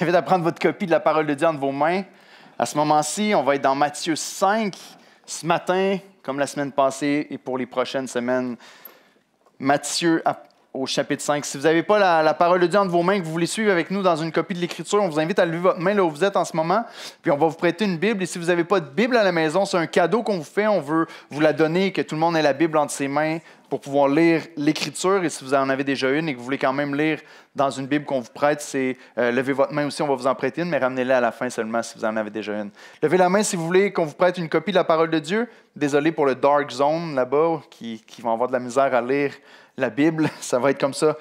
invite à prendre votre copie de la parole de Dieu entre vos mains. À ce moment-ci, on va être dans Matthieu 5 ce matin, comme la semaine passée et pour les prochaines semaines. Matthieu au chapitre 5. Si vous n'avez pas la parole de Dieu entre vos mains, que vous voulez suivre avec nous dans une copie de l'Écriture, on vous invite à lever votre main là où vous êtes en ce moment, puis on va vous prêter une Bible. Et si vous n'avez pas de Bible à la maison, c'est un cadeau qu'on vous fait. On veut vous la donner, que tout le monde ait la Bible entre ses mains pour pouvoir lire l'Écriture. Et si vous en avez déjà une et que vous voulez quand même lire dans une Bible qu'on vous prête, c'est levez votre main aussi, on va vous en prêter une, mais ramenez-la à la fin seulement si vous en avez déjà une. Levez la main si vous voulez qu'on vous prête une copie de la parole de Dieu. Désolé pour le dark zone là-bas, qui vont avoir de la misère à lire la Bible. Ça va être comme ça,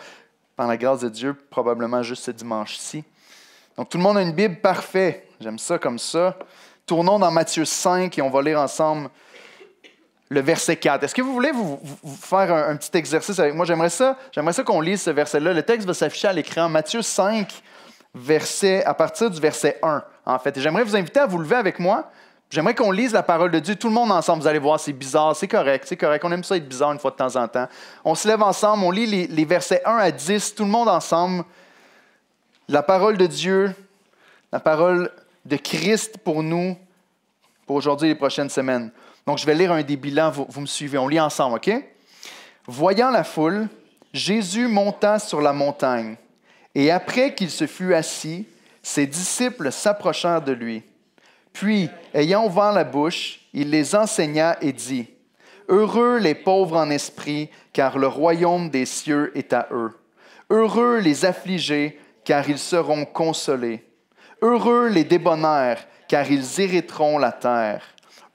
par la grâce de Dieu, probablement juste ce dimanche-ci. Donc, tout le monde a une Bible, parfait. J'aime ça comme ça. Tournons dans Matthieu 5 et on va lire ensemble le verset 4. Est-ce que vous voulez vous faire un petit exercice avec moi? J'aimerais ça qu'on lise ce verset-là. Le texte va s'afficher à l'écran. Matthieu 5, à partir du verset 1, en fait. Et j'aimerais vous inviter à vous lever avec moi. J'aimerais qu'on lise la parole de Dieu, tout le monde ensemble. Vous allez voir, c'est bizarre, c'est correct. On aime ça être bizarre une fois de temps en temps. On se lève ensemble, on lit les versets 1 à 10, tout le monde ensemble. La parole de Dieu, la parole de Christ pour nous, pour aujourd'hui et les prochaines semaines. Donc, je vais lire un des bilans, vous me suivez. On lit ensemble, OK? Voyant la foule, Jésus monta sur la montagne. Et après qu'il se fut assis, ses disciples s'approchèrent de lui. Puis, ayant ouvert la bouche, il les enseigna et dit, « Heureux les pauvres en esprit, car le royaume des cieux est à eux. Heureux les affligés, car ils seront consolés. Heureux les débonnaires, car ils hériteront la terre.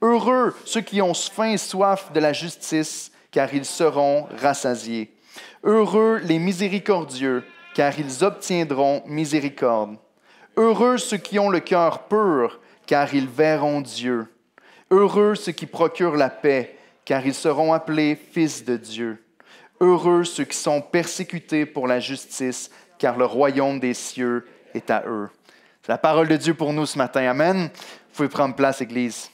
Heureux ceux qui ont faim et soif de la justice, car ils seront rassasiés. Heureux les miséricordieux, car ils obtiendront miséricorde. Heureux ceux qui ont le cœur pur, car ils verront Dieu. Heureux ceux qui procurent la paix, car ils seront appelés fils de Dieu. Heureux ceux qui sont persécutés pour la justice, car le royaume des cieux est à eux. » C'est la parole de Dieu pour nous ce matin. Amen. Vous pouvez prendre place, Église.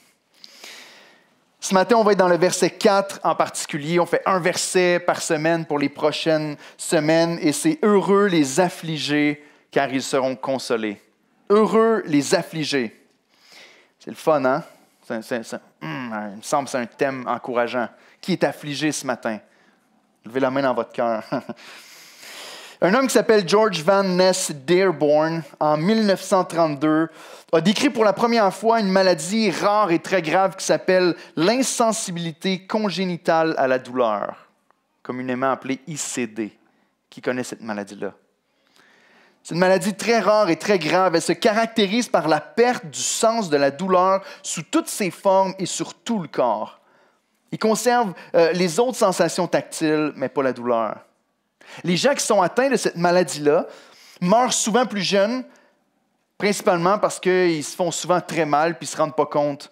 Ce matin, on va être dans le verset 4 en particulier. On fait un verset par semaine pour les prochaines semaines, et c'est « Heureux les affligés, car ils seront consolés. » Heureux les affligés. C'est le fun, hein? Il me semble que c'est un thème encourageant. Qui est affligé ce matin? Levez la main dans votre cœur. Un homme qui s'appelle George Van Ness Dearborn, en 1932, a décrit pour la première fois une maladie rare et très grave qui s'appelle l'insensibilité congénitale à la douleur, communément appelée ICD. Qui connaît cette maladie-là? C'est une maladie très rare et très grave. Elle se caractérise par la perte du sens de la douleur sous toutes ses formes et sur tout le corps. Il conserve les autres sensations tactiles, mais pas la douleur. Les gens qui sont atteints de cette maladie-là meurent souvent plus jeunes, principalement parce qu'ils se font souvent très mal puis ils ne se rendent pas compte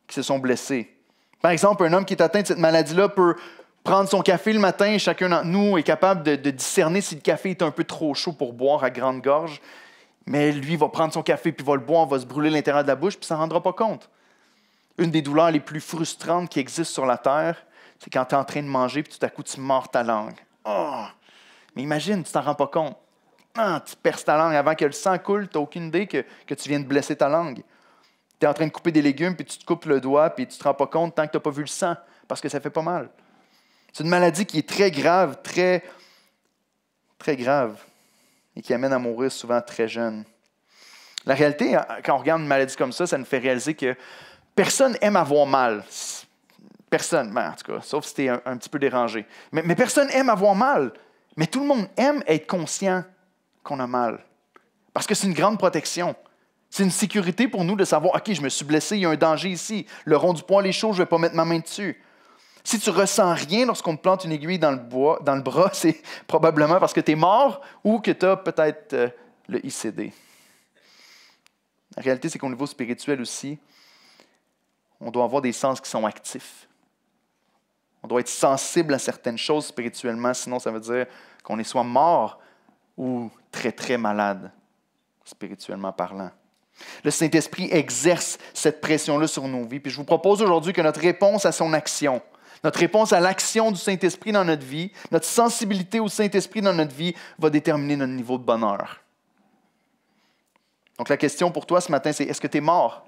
qu'ils se sont blessés. Par exemple, un homme qui est atteint de cette maladie-là peut prendre son café le matin et chacun d'entre nous est capable de discerner si le café est un peu trop chaud pour boire à grande gorge. Mais lui va prendre son café puis va le boire, va se brûler l'intérieur de la bouche puis il ne s'en rendra pas compte. Une des douleurs les plus frustrantes qui existent sur la terre, c'est quand tu es en train de manger puis tout à coup tu mords ta langue. Oh! Mais imagine, tu ne t'en rends pas compte. Tu perces ta langue avant que le sang coule, tu n'as aucune idée que tu viens de blesser ta langue. Tu es en train de couper des légumes puis tu te coupes le doigt puis tu ne te rends pas compte tant que tu n'as pas vu le sang parce que ça fait pas mal. C'est une maladie qui est très grave, très, très grave, et qui amène à mourir souvent très jeune. La réalité, quand on regarde une maladie comme ça nous fait réaliser que personne aime avoir mal. Personne, en tout cas, sauf si tu es un petit peu dérangé. Mais personne aime avoir mal. Mais tout le monde aime être conscient qu'on a mal. Parce que c'est une grande protection. C'est une sécurité pour nous de savoir, OK, je me suis blessé, il y a un danger ici. Le rond du poil est chaud, je ne vais pas mettre ma main dessus. Si tu ne ressens rien lorsqu'on te plante une aiguille dans le bras, c'est probablement parce que tu es mort ou que tu as peut-être le ICD. La réalité, c'est qu'au niveau spirituel aussi, on doit avoir des sens qui sont actifs. On doit être sensible à certaines choses spirituellement, sinon ça veut dire qu'on est soit mort ou très, très malade, spirituellement parlant. Le Saint-Esprit exerce cette pression-là sur nos vies. Puis je vous propose aujourd'hui que notre réponse à son action, notre réponse à l'action du Saint-Esprit dans notre vie, notre sensibilité au Saint-Esprit dans notre vie va déterminer notre niveau de bonheur. Donc la question pour toi ce matin, c'est est-ce que tu es mort?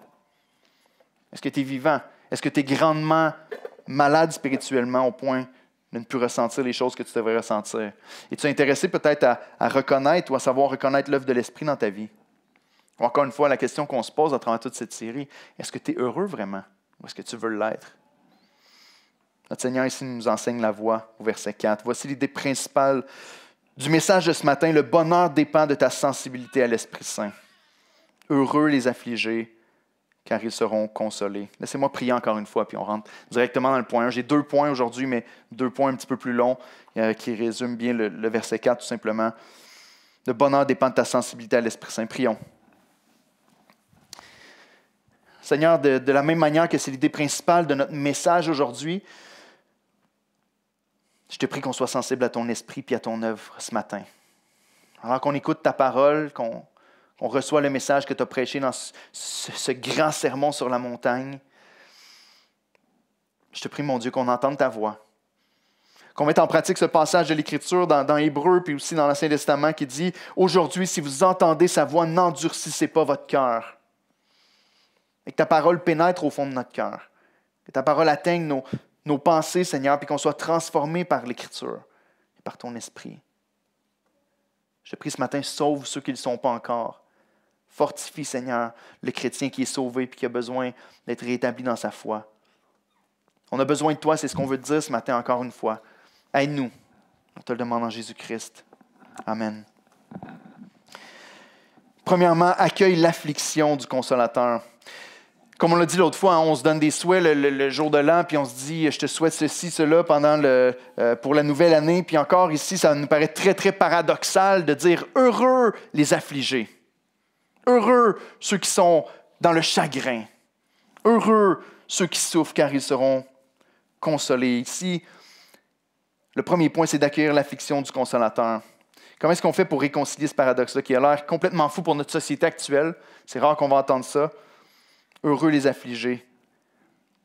Est-ce que tu es vivant? Est-ce que tu es grandement malade spirituellement au point de ne plus ressentir les choses que tu devrais ressentir? Es-tu intéressé peut-être à reconnaître ou à savoir reconnaître l'œuvre de l'Esprit dans ta vie? Ou encore une fois, la question qu'on se pose à travers toute cette série, est-ce que tu es heureux vraiment? Ou est-ce que tu veux l'être? Notre Seigneur ici nous enseigne la voie au verset 4. Voici l'idée principale du message de ce matin. Le bonheur dépend de ta sensibilité à l'Esprit Saint. Heureux les affligés, car ils seront consolés. Laissez-moi prier encore une fois, puis on rentre directement dans le point 1. J'ai 2 points aujourd'hui, mais 2 points un petit peu plus longs qui résument bien le verset 4, tout simplement. Le bonheur dépend de ta sensibilité à l'Esprit Saint. Prions. Seigneur, de la même manière que c'est l'idée principale de notre message aujourd'hui, je te prie qu'on soit sensible à ton esprit et à ton œuvre ce matin. Alors qu'on écoute ta parole, qu'on reçoit le message que tu as prêché dans ce grand sermon sur la montagne, je te prie, mon Dieu, qu'on entende ta voix. Qu'on mette en pratique ce passage de l'Écriture dans Hébreux puis aussi dans l'Ancien Testament qui dit « Aujourd'hui, si vous entendez sa voix, n'endurcissez pas votre cœur. » Et que ta parole pénètre au fond de notre cœur. Que ta parole atteigne nos pensées, Seigneur, puis qu'on soit transformés par l'Écriture et par ton Esprit. Je te prie ce matin, sauve ceux qui ne le sont pas encore. Fortifie, Seigneur, le chrétien qui est sauvé et qui a besoin d'être rétabli dans sa foi. On a besoin de toi, c'est ce qu'on veut te dire ce matin encore une fois. Aide-nous. On te le demande en Jésus-Christ. Amen. Premièrement, accueille l'affliction du Consolateur. Comme on l'a dit l'autre fois, hein, on se donne des souhaits le jour de l'an, puis on se dit, je te souhaite ceci, cela pour la nouvelle année. Puis encore ici, ça nous paraît très, très paradoxal de dire heureux les affligés. Heureux ceux qui sont dans le chagrin. Heureux ceux qui souffrent, car ils seront consolés. Ici, le premier point, c'est d'accueillir l'affliction du Consolateur. Comment est-ce qu'on fait pour réconcilier ce paradoxe-là qui a l'air complètement fou pour notre société actuelle? C'est rare qu'on va entendre ça. Heureux les affligés.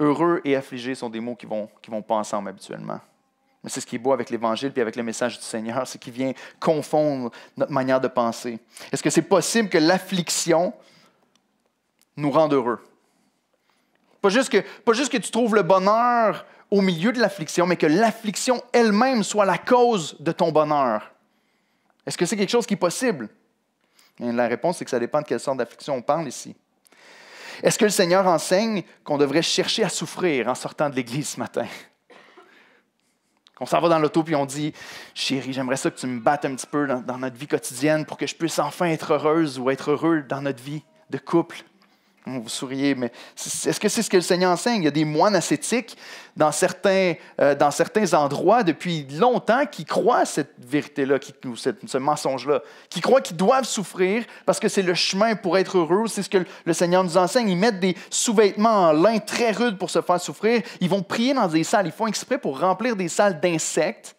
Heureux et affligés sont des mots qui vont pas ensemble habituellement. Mais c'est ce qui est beau avec l'Évangile et avec le message du Seigneur, c'est qu'il vient confondre notre manière de penser. Est-ce que c'est possible que l'affliction nous rende heureux? Pas juste que tu trouves le bonheur au milieu de l'affliction, mais que l'affliction elle-même soit la cause de ton bonheur. Est-ce que c'est quelque chose qui est possible? Et la réponse, c'est que ça dépend de quelle sorte d'affliction on parle ici. Est-ce que le Seigneur enseigne qu'on devrait chercher à souffrir en sortant de l'Église ce matin? Qu'on s'en va dans l'auto et on dit « Chérie, j'aimerais ça que tu me battes un petit peu dans notre vie quotidienne pour que je puisse enfin être heureuse ou être heureux dans notre vie de couple. » Vous souriez, mais est-ce que c'est ce que le Seigneur enseigne? Il y a des moines ascétiques dans certains endroits depuis longtemps qui croient à cette vérité-là, ce mensonge-là, qui croient qu'ils doivent souffrir parce que c'est le chemin pour être heureux. C'est ce que le Seigneur nous enseigne. Ils mettent des sous-vêtements en lin très rudes pour se faire souffrir. Ils vont prier dans des salles. Ils font exprès pour remplir des salles d'insectes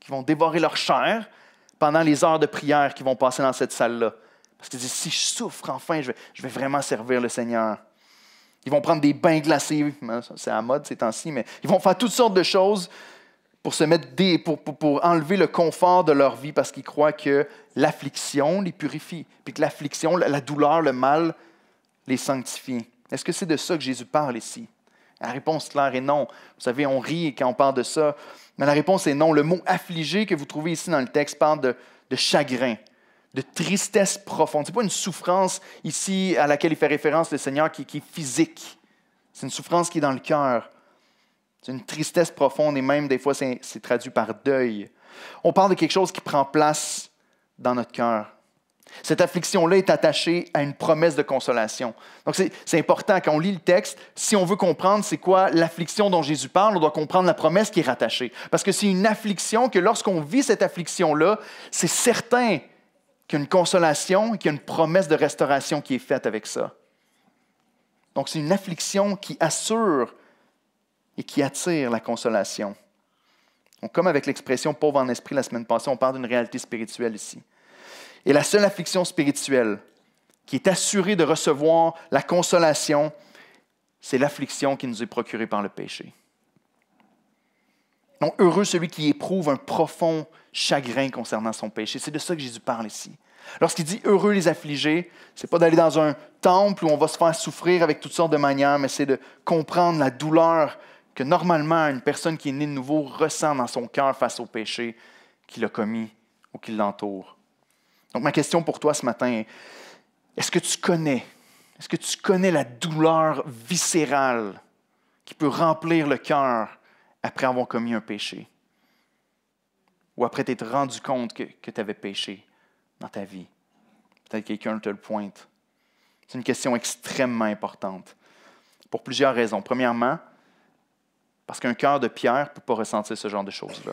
qui vont dévorer leur chair pendant les heures de prière qu'ils vont passer dans cette salle-là. Parce qu'ils disent, si je souffre, enfin, je vais vraiment servir le Seigneur. Ils vont prendre des bains glacés, c'est à la mode ces temps-ci, mais ils vont faire toutes sortes de choses pour pour enlever le confort de leur vie parce qu'ils croient que l'affliction les purifie, puis que l'affliction, la douleur, le mal les sanctifie. Est-ce que c'est de ça que Jésus parle ici? La réponse claire est non. Vous savez, on rit quand on parle de ça, mais la réponse est non. Le mot « affligé » que vous trouvez ici dans le texte parle de chagrin, de tristesse profonde. Ce n'est pas une souffrance ici à laquelle il fait référence le Seigneur qui est physique. C'est une souffrance qui est dans le cœur. C'est une tristesse profonde et même des fois c'est traduit par deuil. On parle de quelque chose qui prend place dans notre cœur. Cette affliction-là est attachée à une promesse de consolation. Donc c'est important quand on lit le texte, si on veut comprendre c'est quoi l'affliction dont Jésus parle, on doit comprendre la promesse qui est rattachée. Parce que c'est une affliction que lorsqu'on vit cette affliction-là, c'est certain qu'il y a une consolation et qu'il y a une promesse de restauration qui est faite avec ça. Donc, c'est une affliction qui assure et qui attire la consolation. Donc, comme avec l'expression « pauvre en esprit » la semaine passée, on parle d'une réalité spirituelle ici. Et la seule affliction spirituelle qui est assurée de recevoir la consolation, c'est l'affliction qui nous est procurée par le péché. Donc, heureux celui qui éprouve un profond chagrin concernant son péché. C'est de ça que Jésus parle ici. Lorsqu'il dit « heureux les affligés », ce n'est pas d'aller dans un temple où on va se faire souffrir avec toutes sortes de manières, mais c'est de comprendre la douleur que normalement une personne qui est née de nouveau ressent dans son cœur face au péché qu'il a commis ou qui l'entoure. Donc ma question pour toi ce matin est, est-ce que tu connais la douleur viscérale qui peut remplir le cœur après avoir commis un péché? Ou après t'être rendu compte que tu avais péché dans ta vie? Peut-être quelqu'un te le pointe. C'est une question extrêmement importante pour plusieurs raisons. Premièrement, parce qu'un cœur de pierre ne peut pas ressentir ce genre de choses-là.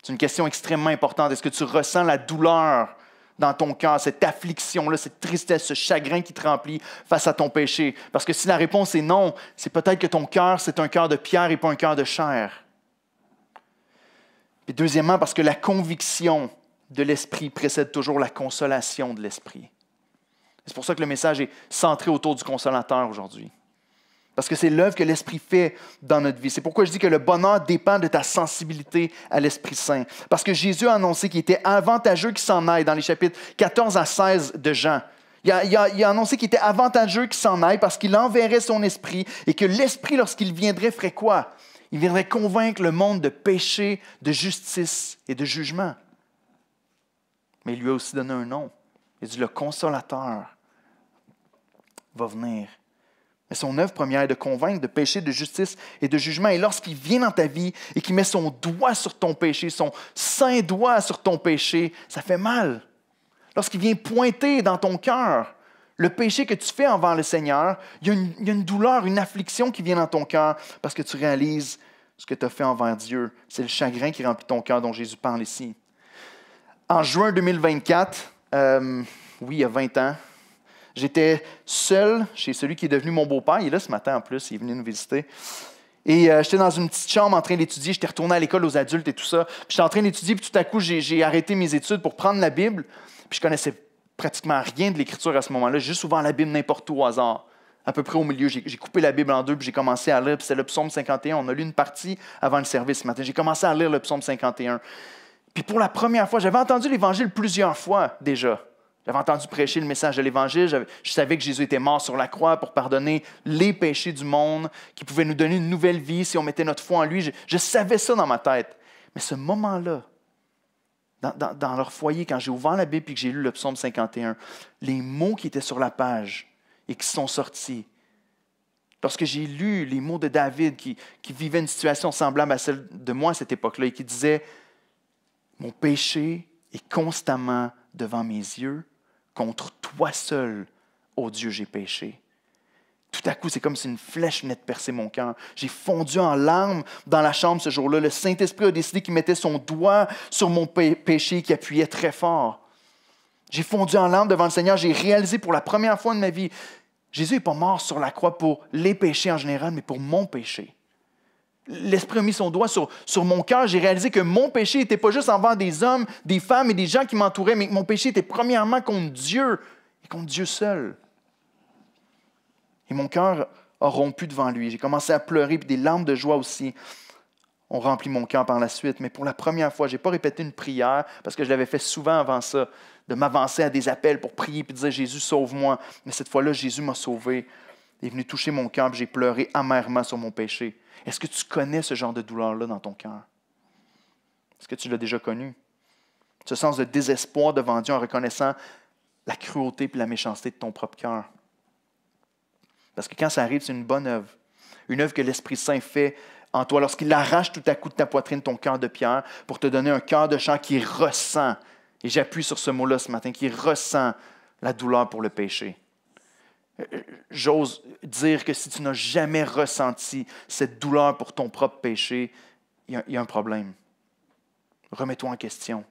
C'est une question extrêmement importante. Est-ce que tu ressens la douleur dans ton cœur, cette affliction-là, cette tristesse, ce chagrin qui te remplit face à ton péché? Parce que si la réponse est non, c'est peut-être que ton cœur, c'est un cœur de pierre et pas un cœur de chair. Et deuxièmement, parce que la conviction de l'esprit précède toujours la consolation de l'esprit. C'est pour ça que le message est centré autour du consolateur aujourd'hui. Parce que c'est l'œuvre que l'Esprit fait dans notre vie. C'est pourquoi je dis que le bonheur dépend de ta sensibilité à l'Esprit Saint. Parce que Jésus a annoncé qu'il était avantageux qu'il s'en aille dans les chapitres 14 à 16 de Jean. Il a annoncé qu'il était avantageux qu'il s'en aille parce qu'il enverrait son Esprit et que l'Esprit, lorsqu'il viendrait, ferait quoi? Il viendrait convaincre le monde de péché, de justice et de jugement. Mais il lui a aussi donné un nom. Il a dit, le Consolateur va venir. Mais son œuvre première est de convaincre de péché, de justice et de jugement. Et lorsqu'il vient dans ta vie et qu'il met son doigt sur ton péché, son saint doigt sur ton péché, ça fait mal. Lorsqu'il vient pointer dans ton cœur le péché que tu fais envers le Seigneur, il y a une douleur, une affliction qui vient dans ton cœur parce que tu réalises ce que tu as fait envers Dieu. C'est le chagrin qui remplit ton cœur dont Jésus parle ici. En juin 2024, oui, il y a 20 ans, j'étais seul chez celui qui est devenu mon beau-père. Il est là ce matin en plus, il est venu nous visiter. Et j'étais dans une petite chambre en train d'étudier. J'étais retourné à l'école aux adultes et tout ça. Puis j'étais en train d'étudier, puis tout à coup, j'ai arrêté mes études pour prendre la Bible. Puis je connaissais pratiquement rien de l'Écriture à ce moment-là. J'ai juste ouvert la Bible n'importe où au hasard. À peu près au milieu, j'ai coupé la Bible en deux, puis j'ai commencé à lire. Puis c'est le psaume 51. On a lu une partie avant le service ce matin. J'ai commencé à lire le psaume 51. Puis pour la première fois, j'avais entendu l'Évangile plusieurs fois déjà. J'avais entendu prêcher le message de l'Évangile. Je savais que Jésus était mort sur la croix pour pardonner les péchés du monde, qu'il pouvait nous donner une nouvelle vie si on mettait notre foi en lui. Je savais ça dans ma tête. Mais ce moment-là, dans leur foyer, quand j'ai ouvert la Bible et que j'ai lu le psaume 51, les mots qui étaient sur la page et qui sont sortis, lorsque j'ai lu les mots de David qui vivait une situation semblable à celle de moi à cette époque-là et qui disait « Mon péché est constamment devant mes yeux. Contre toi seul, ô Dieu, j'ai péché. » Tout à coup, c'est comme si une flèche venait de percer mon cœur. J'ai fondu en larmes dans la chambre ce jour-là. Le Saint-Esprit a décidé qu'il mettait son doigt sur mon péché et qu'il appuyait très fort. J'ai fondu en larmes devant le Seigneur. J'ai réalisé pour la première fois de ma vie, Jésus n'est pas mort sur la croix pour les péchés en général, mais pour mon péché. L'Esprit a mis son doigt sur mon cœur. J'ai réalisé que mon péché n'était pas juste envers des hommes, des femmes et des gens qui m'entouraient, mais que mon péché était premièrement contre Dieu et contre Dieu seul. Et mon cœur a rompu devant lui. J'ai commencé à pleurer, puis des larmes de joie aussi ont rempli mon cœur par la suite. Mais pour la première fois, je n'ai pas répété une prière, parce que je l'avais fait souvent avant ça, de m'avancer à des appels pour prier et dire « Jésus, sauve-moi ». Mais cette fois-là, Jésus m'a sauvé. Il est venu toucher mon cœur, puis j'ai pleuré amèrement sur mon péché. Est-ce que tu connais ce genre de douleur-là dans ton cœur? Est-ce que tu l'as déjà connu? Ce sens de désespoir devant Dieu en reconnaissant la cruauté et la méchanceté de ton propre cœur. Parce que quand ça arrive, c'est une bonne œuvre. Une œuvre que l'Esprit Saint fait en toi lorsqu'il arrache tout à coup de ta poitrine ton cœur de pierre pour te donner un cœur de chair qui ressent, et j'appuie sur ce mot-là ce matin, qui ressent la douleur pour le péché. J'ose dire que si tu n'as jamais ressenti cette douleur pour ton propre péché, il y a un problème. Remets-toi en question.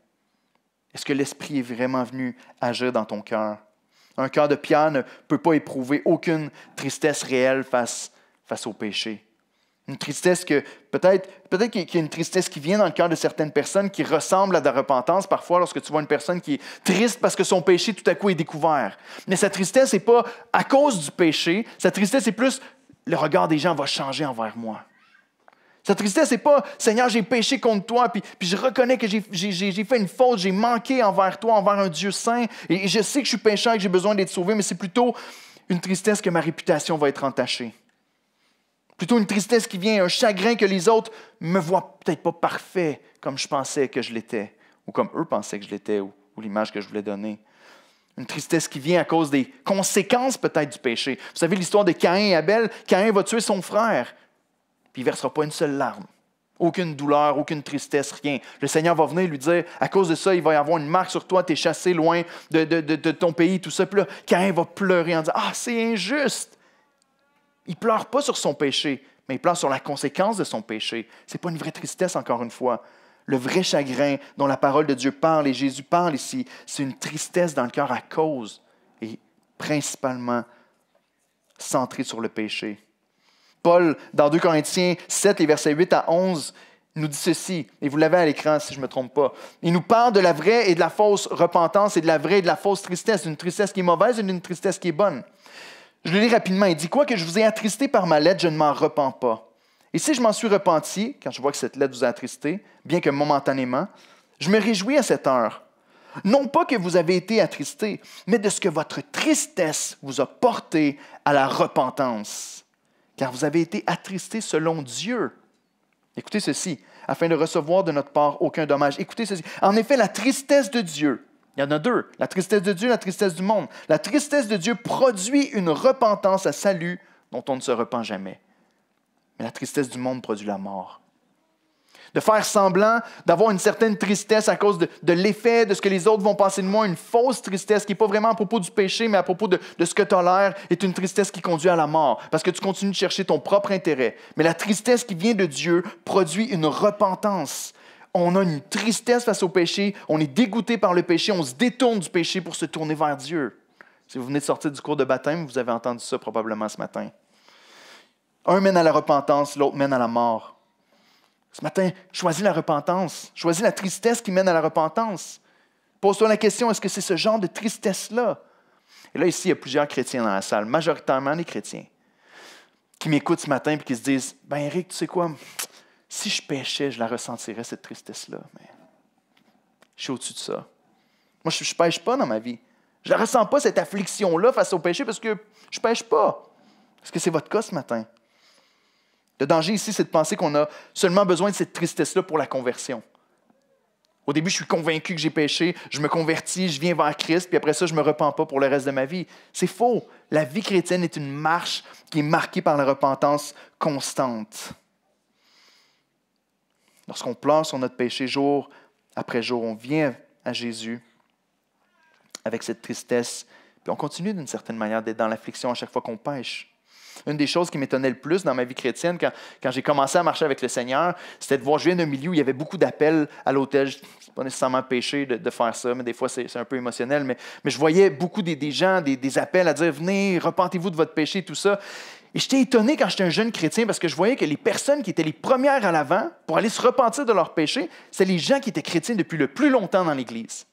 Est-ce que l'Esprit est vraiment venu agir dans ton cœur? Un cœur de pierre ne peut pas éprouver aucune tristesse réelle face au péché. Une tristesse que, peut-être qu'il y a une tristesse qui vient dans le cœur de certaines personnes qui ressemble à de la repentance parfois lorsque tu vois une personne qui est triste parce que son péché tout à coup est découvert. Mais sa tristesse n'est pas à cause du péché, sa tristesse est plus le regard des gens va changer envers moi. Sa tristesse, c'est pas « Seigneur, j'ai péché contre toi, puis je reconnais que j'ai fait une faute, j'ai manqué envers toi, envers un Dieu saint, et je sais que je suis pécheur et que j'ai besoin d'être sauvé, mais c'est plutôt une tristesse que ma réputation va être entachée. Plutôt une tristesse qui vient, un chagrin que les autres me voient peut-être pas parfait comme je pensais que je l'étais, ou comme eux pensaient que je l'étais, ou l'image que je voulais donner. Une tristesse qui vient à cause des conséquences peut-être du péché. Vous savez l'histoire de Caïn et Abel? Caïn va tuer son frère, puis il ne versera pas une seule larme. Aucune douleur, aucune tristesse, rien. Le Seigneur va venir lui dire, à cause de ça, il va y avoir une marque sur toi, tu es chassé loin de ton pays, tout ça. Puis là, Caïn va pleurer en disant, « Ah, c'est injuste! » Il ne pleure pas sur son péché, mais il pleure sur la conséquence de son péché. Ce n'est pas une vraie tristesse, encore une fois. Le vrai chagrin dont la parole de Dieu parle et Jésus parle ici, c'est une tristesse dans le cœur à cause et principalement centrée sur le péché. Paul, dans 2 Corinthiens 7, les versets 8 à 11, nous dit ceci, et vous l'avez à l'écran si je ne me trompe pas. Il nous parle de la vraie et de la fausse repentance et de la vraie et de la fausse tristesse, d'une tristesse qui est mauvaise et d'une tristesse qui est bonne. Je le lis rapidement. Il dit « Quoi que je vous ai attristé par ma lettre, je ne m'en repens pas. Et si je m'en suis repenti, quand je vois que cette lettre vous a attristé, bien que momentanément, je me réjouis à cette heure. Non pas que vous avez été attristé, mais de ce que votre tristesse vous a porté à la repentance. Car vous avez été attristé selon Dieu. Écoutez ceci, afin de recevoir de notre part aucun dommage. Écoutez ceci. En effet, la tristesse de Dieu, il y en a deux, la tristesse de Dieu, la tristesse du monde. La tristesse de Dieu produit une repentance à salut dont on ne se repent jamais. Mais la tristesse du monde produit la mort. De faire semblant d'avoir une certaine tristesse à cause de l'effet de ce que les autres vont penser de moi, une fausse tristesse qui n'est pas vraiment à propos du péché, mais à propos de ce que tu tolères, est une tristesse qui conduit à la mort, parce que tu continues de chercher ton propre intérêt. Mais la tristesse qui vient de Dieu produit une repentance. On a une tristesse face au péché, on est dégoûté par le péché, on se détourne du péché pour se tourner vers Dieu. Si vous venez de sortir du cours de baptême, vous avez entendu ça probablement ce matin. Un mène à la repentance, l'autre mène à la mort. Ce matin, choisis la repentance. Choisis la tristesse qui mène à la repentance. Pose-toi la question, est-ce que c'est ce genre de tristesse-là? Et là, ici, il y a plusieurs chrétiens dans la salle, majoritairement des chrétiens, qui m'écoutent ce matin et qui se disent, « Ben Éric, tu sais quoi? Si je péchais, je la ressentirais, cette tristesse-là. Mais je suis au-dessus de ça. Moi, je ne pêche pas dans ma vie. Je ne ressens pas, cette affliction-là face au péché, parce que je ne pêche pas. Est-ce que c'est votre cas ce matin? Le danger ici, c'est de penser qu'on a seulement besoin de cette tristesse-là pour la conversion. Au début, je suis convaincu que j'ai péché, je me convertis, je viens vers Christ, puis après ça, je ne me repens pas pour le reste de ma vie. C'est faux. La vie chrétienne est une marche qui est marquée par la repentance constante. Lorsqu'on pleure sur notre péché jour après jour, on vient à Jésus avec cette tristesse, puis on continue d'une certaine manière d'être dans l'affliction à chaque fois qu'on pêche. Une des choses qui m'étonnait le plus dans ma vie chrétienne, quand j'ai commencé à marcher avec le Seigneur, c'était de voir, je viens d'un milieu où il y avait beaucoup d'appels à l'autel. Ce n'est pas nécessairement péché de faire ça, mais des fois, c'est un peu émotionnel. Mais je voyais beaucoup des gens, des appels à dire, venez, repentez-vous de votre péché, tout ça. Et j'étais étonné quand j'étais un jeune chrétien parce que je voyais que les personnes qui étaient les premières à l'avant pour aller se repentir de leur péché, c'était les gens qui étaient chrétiens depuis le plus longtemps dans l'Église.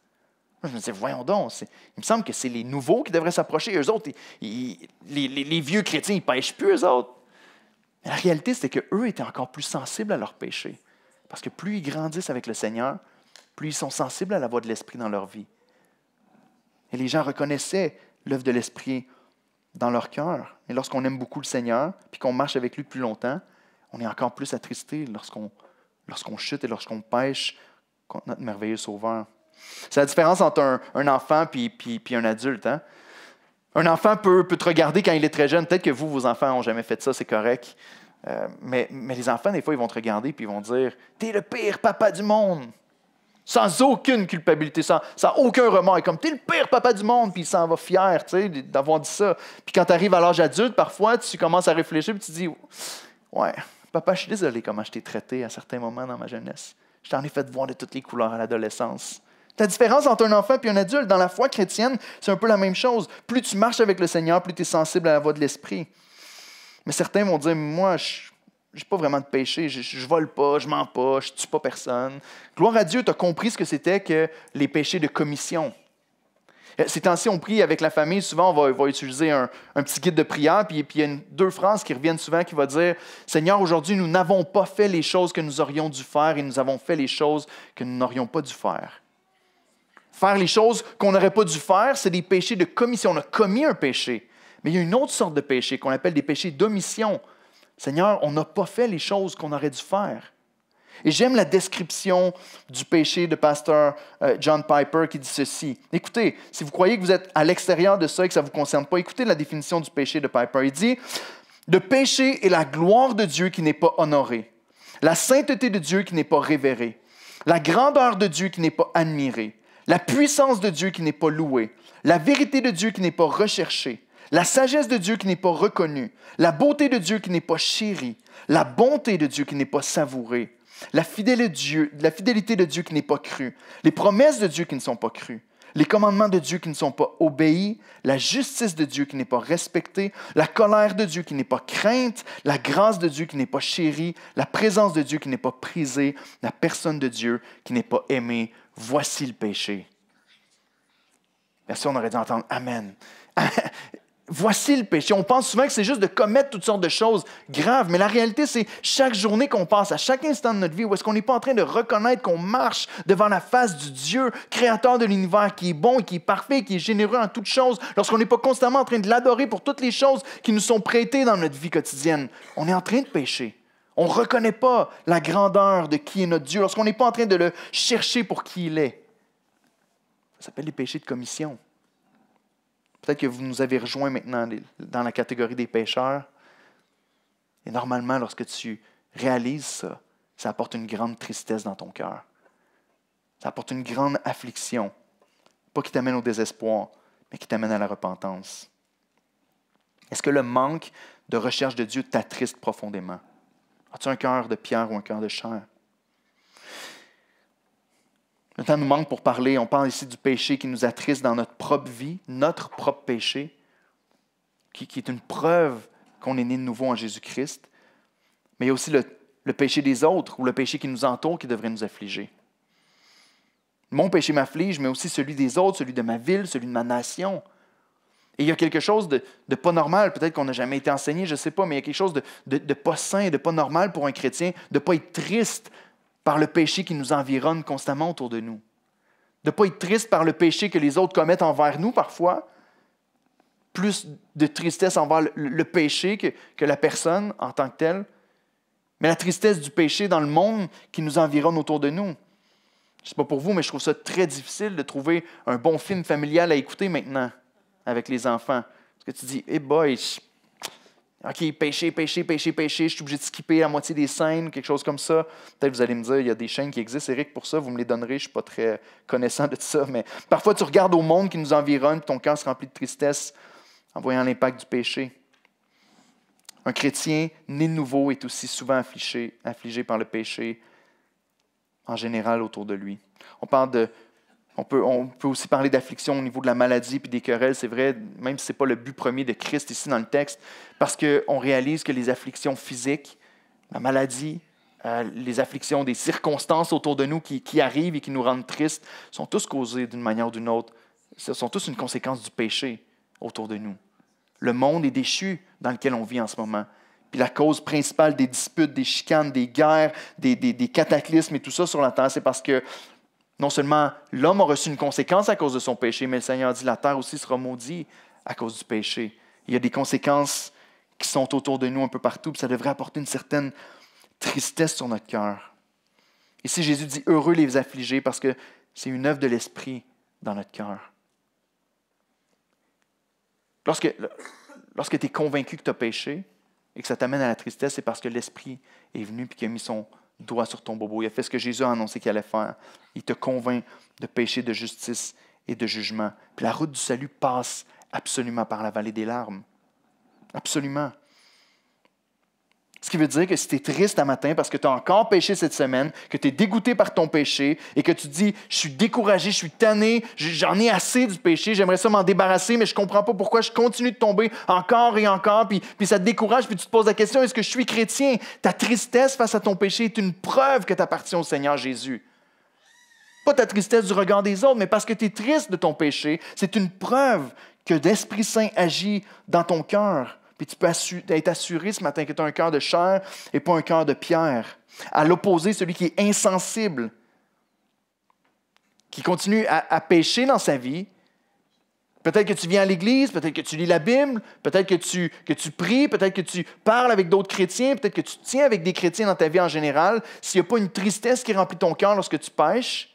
Moi, je me disais, voyons donc, il me semble que c'est les nouveaux qui devraient s'approcher. Eux autres, les vieux chrétiens, ils ne pêchent plus, eux autres. Mais la réalité, c'était qu'eux étaient encore plus sensibles à leur péché. Parce que plus ils grandissent avec le Seigneur, plus ils sont sensibles à la voix de l'Esprit dans leur vie. Et les gens reconnaissaient l'œuvre de l'Esprit dans leur cœur. Et lorsqu'on aime beaucoup le Seigneur, puis qu'on marche avec lui depuis longtemps, on est encore plus attristé lorsqu'on chute et lorsqu'on pêche contre notre merveilleux Sauveur. C'est la différence entre un enfant et un adulte. Hein? Un enfant peut te regarder quand il est très jeune. Peut-être que vos enfants n'ont jamais fait ça, c'est correct. Mais les enfants, des fois, ils vont te regarder et ils vont dire « T'es le pire papa du monde! » Sans aucune culpabilité, sans aucun remords. Comme « T'es le pire papa du monde! » Puis il s'en va fier d'avoir dit ça. Puis quand tu arrives à l'âge adulte, parfois, tu commences à réfléchir et tu te dis « Ouais, papa, je suis désolé comment je t'ai traité à certains moments dans ma jeunesse. Je t'en ai fait voir de toutes les couleurs à l'adolescence. » La différence entre un enfant et un adulte, dans la foi chrétienne, c'est un peu la même chose. Plus tu marches avec le Seigneur, plus tu es sensible à la voix de l'Esprit. Mais certains vont dire, moi, je n'ai pas vraiment de péché, je ne vole pas, je ne mens pas, je ne tue pas personne. Gloire à Dieu, tu as compris ce que c'était que les péchés de commission. Ces temps-ci, on prie avec la famille. Souvent, on va utiliser un petit guide de prière. Puis il y a deux phrases qui reviennent souvent qui vont dire « Seigneur, aujourd'hui, nous n'avons pas fait les choses que nous aurions dû faire et nous avons fait les choses que nous n'aurions pas dû faire. » Faire les choses qu'on n'aurait pas dû faire, c'est des péchés de commission. On a commis un péché. Mais il y a une autre sorte de péché qu'on appelle des péchés d'omission. Seigneur, on n'a pas fait les choses qu'on aurait dû faire. Et j'aime la description du péché de pasteur John Piper qui dit ceci. Écoutez, si vous croyez que vous êtes à l'extérieur de ça et que ça ne vous concerne pas, écoutez la définition du péché de Piper. Il dit « Le péché est la gloire de Dieu qui n'est pas honorée, la sainteté de Dieu qui n'est pas révérée, la grandeur de Dieu qui n'est pas admirée, la puissance de Dieu qui n'est pas louée, la vérité de Dieu qui n'est pas recherchée, la sagesse de Dieu qui n'est pas reconnue, la beauté de Dieu qui n'est pas chérie, la bonté de Dieu qui n'est pas savourée, la fidélité de Dieu qui n'est pas crue, les promesses de Dieu qui ne sont pas crues, les commandements de Dieu qui ne sont pas obéis, la justice de Dieu qui n'est pas respectée, la colère de Dieu qui n'est pas crainte, la grâce de Dieu qui n'est pas chérie, la présence de Dieu qui n'est pas prisée, la personne de Dieu qui n'est pas aimée. Voici le péché. Merci, on aurait dû entendre « Amen ». Voici le péché. On pense souvent que c'est juste de commettre toutes sortes de choses graves, mais la réalité, c'est chaque journée qu'on passe, à chaque instant de notre vie, où est-ce qu'on n'est pas en train de reconnaître qu'on marche devant la face du Dieu, créateur de l'univers, qui est bon, qui est parfait, qui est généreux en toutes choses, lorsqu'on n'est pas constamment en train de l'adorer pour toutes les choses qui nous sont prêtées dans notre vie quotidienne. On est en train de pécher. On ne reconnaît pas la grandeur de qui est notre Dieu, lorsqu'on n'est pas en train de le chercher pour qui il est. Ça s'appelle les péchés de commission. Peut-être que vous nous avez rejoints maintenant dans la catégorie des pécheurs. Et normalement, lorsque tu réalises ça, ça apporte une grande tristesse dans ton cœur. Ça apporte une grande affliction. Pas qui t'amène au désespoir, mais qui t'amène à la repentance. Est-ce que le manque de recherche de Dieu t'attriste profondément? As-tu un cœur de pierre ou un cœur de chair? Le temps nous manque pour parler. On parle ici du péché qui nous attriste dans notre propre vie, notre propre péché, qui est une preuve qu'on est né de nouveau en Jésus-Christ. Mais il y a aussi le péché des autres ou le péché qui nous entoure qui devrait nous affliger. Mon péché m'afflige, mais aussi celui des autres, celui de ma ville, celui de ma nation. Et il y a quelque chose de pas normal, peut-être qu'on n'a jamais été enseigné, je ne sais pas, mais il y a quelque chose de pas sain, de pas normal pour un chrétien, de ne pas être triste par le péché qui nous environne constamment autour de nous. De ne pas être triste par le péché que les autres commettent envers nous parfois. Plus de tristesse envers le péché que la personne en tant que telle. Mais la tristesse du péché dans le monde qui nous environne autour de nous. Je ne sais pas pour vous, mais je trouve ça très difficile de trouver un bon film familial à écouter maintenant avec les enfants. Parce que tu dis, hey boy, OK, péché, je suis obligé de skipper la moitié des scènes, quelque chose comme ça. Peut-être que vous allez me dire, il y a des chaînes qui existent, Éric, pour ça, vous me les donnerez, je ne suis pas très connaissant de ça, mais parfois tu regardes au monde qui nous environne, puis ton cœur se remplit de tristesse en voyant l'impact du péché. Un chrétien né de nouveau est aussi souvent affligé par le péché en général autour de lui. On peut aussi parler d'affliction au niveau de la maladie puis des querelles, c'est vrai, même si ce n'est pas le but premier de Christ ici dans le texte, parce qu'on réalise que les afflictions physiques, la maladie, les afflictions des circonstances autour de nous qui arrivent et qui nous rendent tristes, sont tous causées d'une manière ou d'une autre. Ce sont tous une conséquence du péché autour de nous. Le monde est déchu dans lequel on vit en ce moment. Puis la cause principale des disputes, des chicanes, des guerres, des cataclysmes et tout ça sur la terre, c'est parce que non seulement l'homme a reçu une conséquence à cause de son péché, mais le Seigneur dit la terre aussi sera maudite à cause du péché. Il y a des conséquences qui sont autour de nous un peu partout, puis ça devrait apporter une certaine tristesse sur notre cœur. Ici, Jésus dit « Heureux les affligés » parce que c'est une œuvre de l'Esprit dans notre cœur. Lorsque tu es convaincu que tu as péché et que ça t'amène à la tristesse, c'est parce que l'Esprit est venu et qu'il a mis son doigt sur ton bobo. Il a fait ce que Jésus a annoncé qu'il allait faire. Il te convainc de péché, de justice et de jugement. Puis la route du salut passe absolument par la vallée des larmes. Absolument. Ce qui veut dire que si tu es triste un matin parce que tu as encore péché cette semaine, que tu es dégoûté par ton péché et que tu dis « Je suis découragé, je suis tanné, j'en ai assez du péché, j'aimerais ça m'en débarrasser, mais je ne comprends pas pourquoi je continue de tomber encore et encore. » Puis ça te décourage, puis tu te poses la question « Est-ce que je suis chrétien? » Ta tristesse face à ton péché est une preuve que tu appartiens au Seigneur Jésus. pas ta tristesse du regard des autres, mais parce que tu es triste de ton péché. C'est une preuve que l'Esprit Saint agit dans ton cœur. Puis tu peux être assuré ce matin que tu as un cœur de chair et pas un cœur de pierre. À l'opposé, celui qui est insensible, qui continue à pécher dans sa vie. Peut-être que tu viens à l'église, peut-être que tu lis la Bible, peut-être que tu pries, peut-être que tu parles avec d'autres chrétiens, peut-être que tu te tiens avec des chrétiens dans ta vie en général. S'il n'y a pas une tristesse qui remplit ton cœur lorsque tu pêches,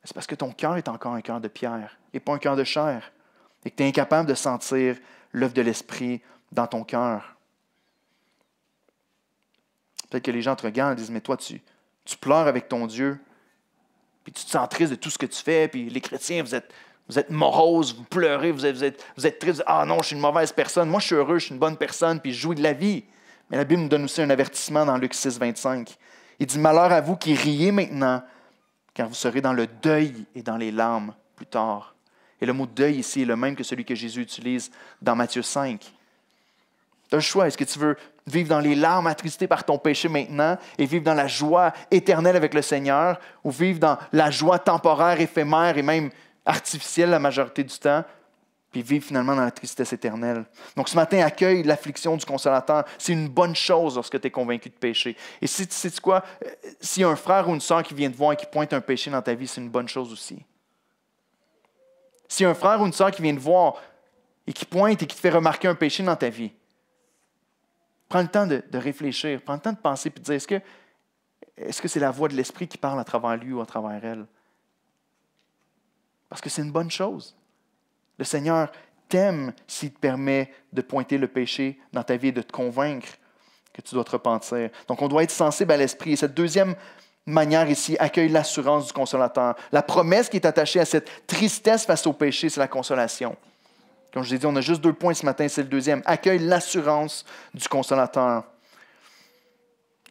c'est parce que ton cœur est encore un cœur de pierre et pas un cœur de chair. Et que tu es incapable de sentir l'œuvre de l'Esprit dans ton cœur. Peut-être que les gens te regardent et disent, mais toi, tu pleures avec ton Dieu, puis tu te sens triste de tout ce que tu fais, puis les chrétiens, vous êtes moroses, vous pleurez, vous êtes tristes. Ah non, je suis une mauvaise personne. Moi, je suis heureux, je suis une bonne personne, puis je jouis de la vie. Mais la Bible nous donne aussi un avertissement dans Luc 6, 25. Il dit, malheur à vous qui riez maintenant, car vous serez dans le deuil et dans les larmes plus tard. Et le mot deuil ici est le même que celui que Jésus utilise dans Matthieu 5. Tu as le choix. Est-ce que tu veux vivre dans les larmes attristé par ton péché maintenant et vivre dans la joie éternelle avec le Seigneur, ou vivre dans la joie temporaire, éphémère et même artificielle la majorité du temps, puis vivre finalement dans la tristesse éternelle? Donc ce matin, accueille l'affliction du Consolateur. C'est une bonne chose lorsque tu es convaincu de péché. Et si tu sais quoi, s'il y a un frère ou une sœur qui vient te voir et qui pointe un péché dans ta vie, c'est une bonne chose aussi. S'il y a un frère ou une sœur qui vient te voir et qui pointe et qui te fait remarquer un péché dans ta vie, prends le temps de réfléchir, prends le temps de penser et de dire, est-ce que c'est la voix de l'Esprit qui parle à travers lui ou à travers elle? Parce que c'est une bonne chose. Le Seigneur t'aime s'il te permet de pointer le péché dans ta vie et de te convaincre que tu dois te repentir. Donc, on doit être sensible à l'Esprit. Et cette deuxième manière ici accueille l'assurance du Consolateur. La promesse qui est attachée à cette tristesse face au péché, c'est la consolation. Comme je vous ai dit, on a juste 2 points ce matin, c'est le deuxième. Accueille l'assurance du Consolateur.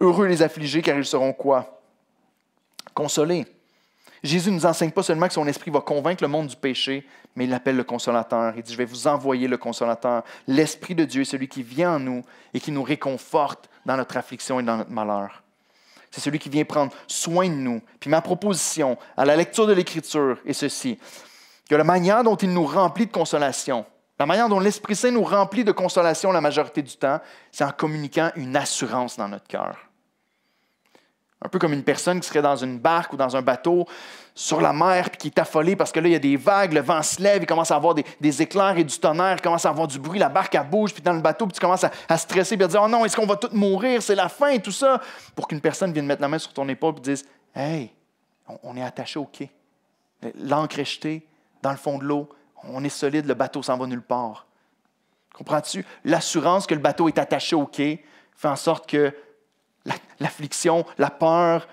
Heureux les affligés, car ils seront quoi? Consolés. Jésus ne nous enseigne pas seulement que son esprit va convaincre le monde du péché, mais il l'appelle le Consolateur. Il dit, je vais vous envoyer le Consolateur. L'Esprit de Dieu, celui qui vient en nous et qui nous réconforte dans notre affliction et dans notre malheur. C'est celui qui vient prendre soin de nous. Puis ma proposition à la lecture de l'Écriture est ceci, que la manière dont il nous remplit de consolation, la manière dont l'Esprit Saint nous remplit de consolation la majorité du temps, c'est en communiquant une assurance dans notre cœur. Un peu comme une personne qui serait dans une barque ou dans un bateau sur la mer puis qui est affolée parce que là, il y a des vagues, le vent se lève, il commence à avoir des éclairs et du tonnerre, il commence à avoir du bruit, la barque elle bouge, puis dans le bateau, puis tu commences à stresser et à dire « Oh non, est-ce qu'on va tous mourir? C'est la fin et tout ça! » Pour qu'une personne vienne mettre la main sur ton épaule et dise « Hey, on est attaché au quai. L'ancre est jetée dans le fond de l'eau. On est solide, le bateau s'en va nulle part. » Comprends-tu? L'assurance que le bateau est attaché au quai fait en sorte que l'affliction, la peur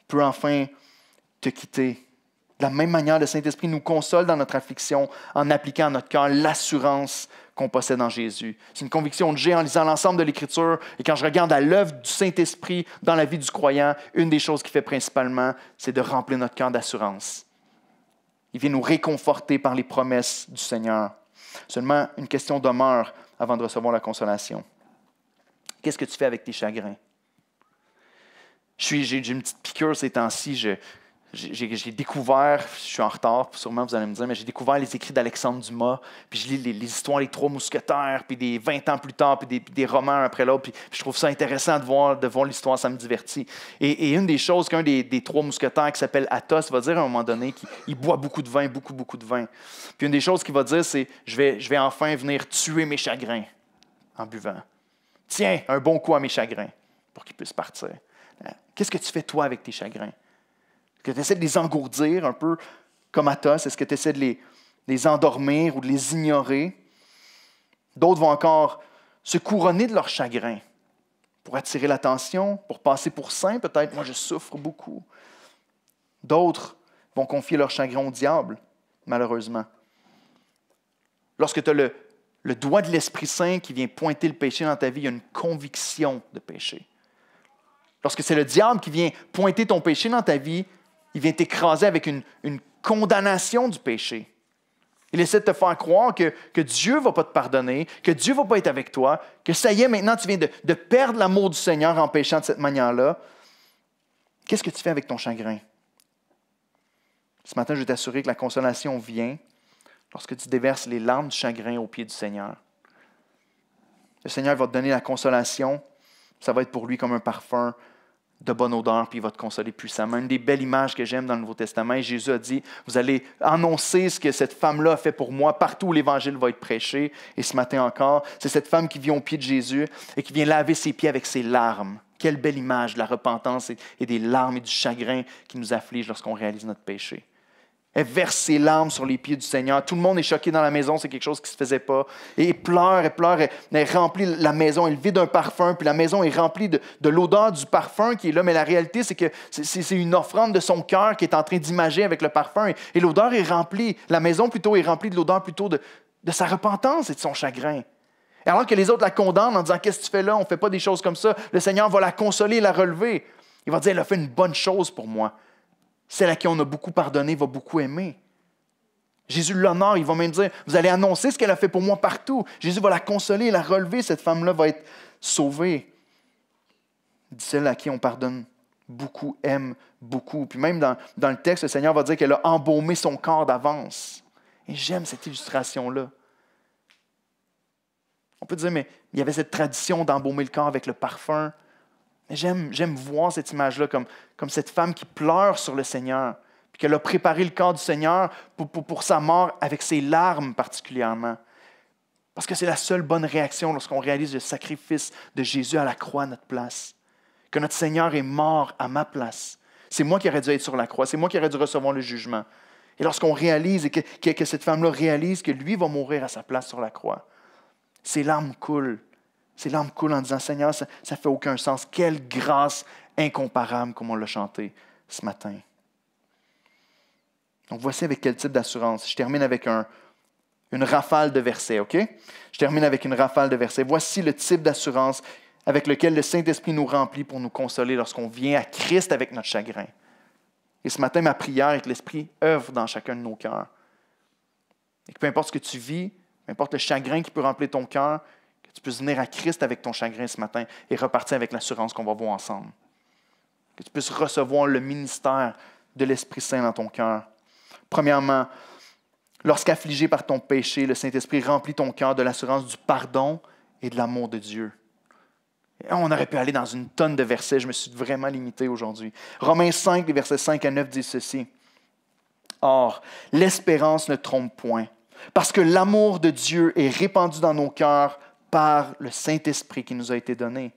peut enfin te quitter. De la même manière, le Saint-Esprit nous console dans notre affliction en appliquant à notre cœur l'assurance qu'on possède en Jésus. C'est une conviction que j'ai en lisant l'ensemble de l'Écriture et quand je regarde à l'œuvre du Saint-Esprit dans la vie du croyant, une des choses qu'il fait principalement, c'est de remplir notre cœur d'assurance. Il vient nous réconforter par les promesses du Seigneur. Seulement une question demeure avant de recevoir la consolation. Qu'est-ce que tu fais avec tes chagrins? J'ai une petite piqûre ces temps-ci. J'ai découvert, je suis en retard, sûrement vous allez me dire, mais j'ai découvert les écrits d'Alexandre Dumas, puis je lis les histoires des Trois Mousquetaires, puis des 20 ans plus tard, puis des romans un après l'autre, puis je trouve ça intéressant de voir l'histoire, ça me divertit. Et une des choses qu'un des Trois Mousquetaires qui s'appelle Athos va dire à un moment donné, qu'il boit beaucoup de vin, beaucoup de vin. Puis une des choses qu'il va dire, c'est « je vais enfin venir tuer mes chagrins en buvant. Tiens, un bon coup à mes chagrins pour qu'ils puissent partir. » Qu'est-ce que tu fais, toi, avec tes chagrins? Est-ce que tu essaies de les engourdir un peu comme Athos? Est-ce que tu essaies de les endormir ou de les ignorer? D'autres vont encore se couronner de leurs chagrins pour attirer l'attention, pour passer pour saint, peut-être. Moi, je souffre beaucoup. D'autres vont confier leurs chagrins au diable, malheureusement. Lorsque tu as le doigt de l'Esprit Saint qui vient pointer le péché dans ta vie, il y a une conviction de péché. Lorsque c'est le diable qui vient pointer ton péché dans ta vie, il vient t'écraser avec une condamnation du péché. Il essaie de te faire croire que Dieu ne va pas te pardonner, que Dieu ne va pas être avec toi, que ça y est, maintenant tu viens de perdre l'amour du Seigneur en péchant de cette manière-là. Qu'est-ce que tu fais avec ton chagrin? Ce matin, je veux t'assurer que la consolation vient lorsque tu déverses les larmes du chagrin aux pieds du Seigneur. Le Seigneur va te donner la consolation. Ça va être pour lui comme un parfum de bonne odeur, puis il va te consoler puissamment. Une des belles images que j'aime dans le Nouveau Testament, Jésus a dit, vous allez annoncer ce que cette femme-là a fait pour moi, partout où l'Évangile va être prêché. Et ce matin encore, c'est cette femme qui vient au pied de Jésus et qui vient laver ses pieds avec ses larmes. Quelle belle image de la repentance et des larmes et du chagrin qui nous affligent lorsqu'on réalise notre péché. Elle verse ses larmes sur les pieds du Seigneur. Tout le monde est choqué dans la maison, c'est quelque chose qui ne se faisait pas. Et elle pleure, elle remplit la maison, elle vide un parfum, puis la maison est remplie de l'odeur du parfum qui est là. Mais la réalité, c'est que c'est une offrande de son cœur qui est en train d'imager avec le parfum. Et l'odeur est remplie, la maison plutôt est remplie de l'odeur plutôt de sa repentance et de son chagrin. Et alors que les autres la condamnent en disant « Qu'est-ce que tu fais là? On ne fait pas des choses comme ça. » Le Seigneur va la consoler et la relever. Il va dire « Elle a fait une bonne chose pour moi. » Celle à qui on a beaucoup pardonné va beaucoup aimer. Jésus l'honore, il va même dire, vous allez annoncer ce qu'elle a fait pour moi partout. Jésus va la consoler, la relever, cette femme-là va être sauvée. Celle à qui on pardonne beaucoup aime beaucoup. Puis même dans le texte, le Seigneur va dire qu'elle a embaumé son corps d'avance. Et j'aime cette illustration-là. On peut dire, mais il y avait cette tradition d'embaumer le corps avec le parfum. J'aime voir cette image-là comme cette femme qui pleure sur le Seigneur, puis qu'elle a préparé le corps du Seigneur pour sa mort avec ses larmes particulièrement. Parce que c'est la seule bonne réaction lorsqu'on réalise le sacrifice de Jésus à la croix à notre place. Que notre Seigneur est mort à ma place. C'est moi qui aurais dû être sur la croix, c'est moi qui aurais dû recevoir le jugement. Et lorsqu'on réalise et que cette femme-là réalise que lui va mourir à sa place sur la croix, ses larmes coulent. Ses larmes coulent en disant, Seigneur, ça ne fait aucun sens. Quelle grâce incomparable, comme on l'a chanté ce matin. Donc, voici avec quel type d'assurance. Je termine avec une rafale de versets, OK? Je termine avec une rafale de versets. Voici le type d'assurance avec lequel le Saint-Esprit nous remplit pour nous consoler lorsqu'on vient à Christ avec notre chagrin. Et ce matin, ma prière est que l'Esprit œuvre dans chacun de nos cœurs. Et que peu importe ce que tu vis, peu importe le chagrin qui peut remplir ton cœur, que tu puisses venir à Christ avec ton chagrin ce matin et repartir avec l'assurance qu'on va voir ensemble. Que tu puisses recevoir le ministère de l'Esprit Saint dans ton cœur. Premièrement, lorsqu'affligé par ton péché, le Saint-Esprit remplit ton cœur de l'assurance du pardon et de l'amour de Dieu. Et on aurait pu aller dans une tonne de versets, je me suis vraiment limité aujourd'hui. Romains 5, les versets 5 à 9 disent ceci. Or, l'espérance ne trompe point, parce que l'amour de Dieu est répandu dans nos cœurs par le Saint-Esprit qui nous a été donné.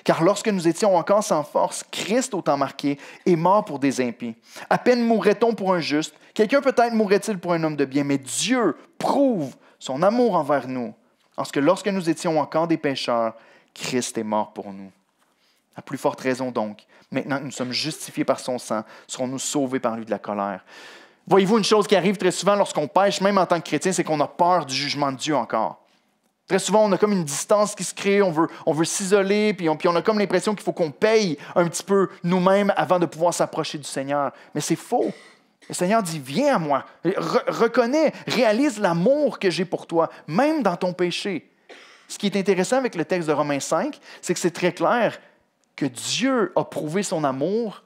Car lorsque nous étions encore sans force, Christ, au temps marqué, est mort pour des impies. À peine mourrait-on pour un juste, quelqu'un peut-être mourrait-il pour un homme de bien, mais Dieu prouve son amour envers nous, en ce que lorsque nous étions encore des pécheurs, Christ est mort pour nous. À plus forte raison donc, maintenant que nous sommes justifiés par son sang, serons-nous sauvés par lui de la colère. Voyez-vous, une chose qui arrive très souvent lorsqu'on pêche, même en tant que chrétien, c'est qu'on a peur du jugement de Dieu encore. Très souvent, on a comme une distance qui se crée, on veut s'isoler, puis on a comme l'impression qu'il faut qu'on paye un petit peu nous-mêmes avant de pouvoir s'approcher du Seigneur. Mais c'est faux. Le Seigneur dit, viens à moi, reconnais, réalise l'amour que j'ai pour toi, même dans ton péché. Ce qui est intéressant avec le texte de Romains 5, c'est que c'est très clair que Dieu a prouvé son amour,